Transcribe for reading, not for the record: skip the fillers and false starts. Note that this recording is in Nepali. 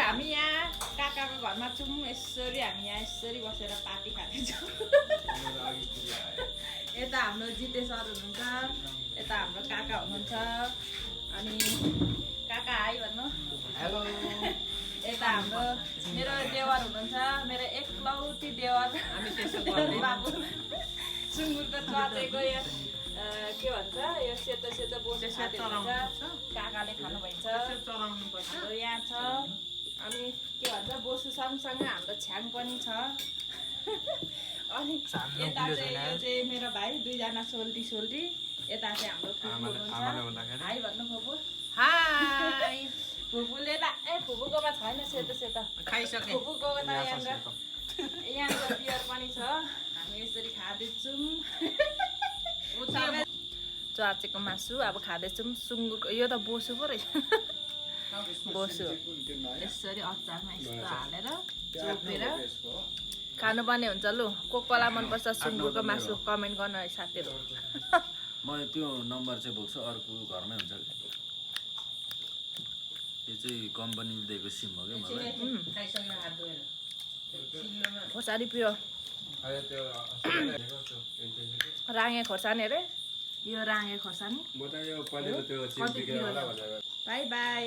हामी यहाँ काकाको घरमा छौँ यसरी हामी यहाँ यसरी बसेर पार्टी खाँदैछौँ यता हाम्रो जिते सर हुनुहुन्छ यता हाम्रो काका हुनुहुन्छ अनि काका हाई भन्नु हेलो यता हाम्रो मेरो देवर हुनुहुन्छ मेरो एकलौटी देवर हामी त्यसो गर्दै बाबु सुँगुरको चटेको यो के भन्छ यो सेतो सेतो बोसो हुन्छ काकाले खानुभएको छ यहाँ छ अनि के भन्छ बोसो सँगसँगै हाम्रो छ्याङ पनि छ अनि यता चाहिँ यो चाहिँ मेरो भाइ दुईजना सोल्टी यता चाहिँ हाम्रो फुपू हुनुहुन्छ हाई भन्नु फुपू हाई फुपूले त फुपूकोमा छैन सेतो सेतो खाइसके फुपूको त यहाँको बियर पनि छ हामी यसरी खाँदैछौँ चर्चेको मासु अब खाँदैछौँ सुँगुरको यो त बोसो पो रहेछ बोसो यसरी अचारमा यस्तो हालेर चोपेर खानुपर्ने हुन्छ लु कोही मनपर्छ सुँगुरको मासु कमेन्ट गर्न है साथीहरू म त्यो नम्बर चाहिँ बोक्छु अर्को घरमै हुन्छ यो चाहिँ कम्पनीले दिएको सिम हो क्या मलाई खोर्सानी पियो राँगे खोर्सानी अरे यो राँगे खोर्सानी बाई बाई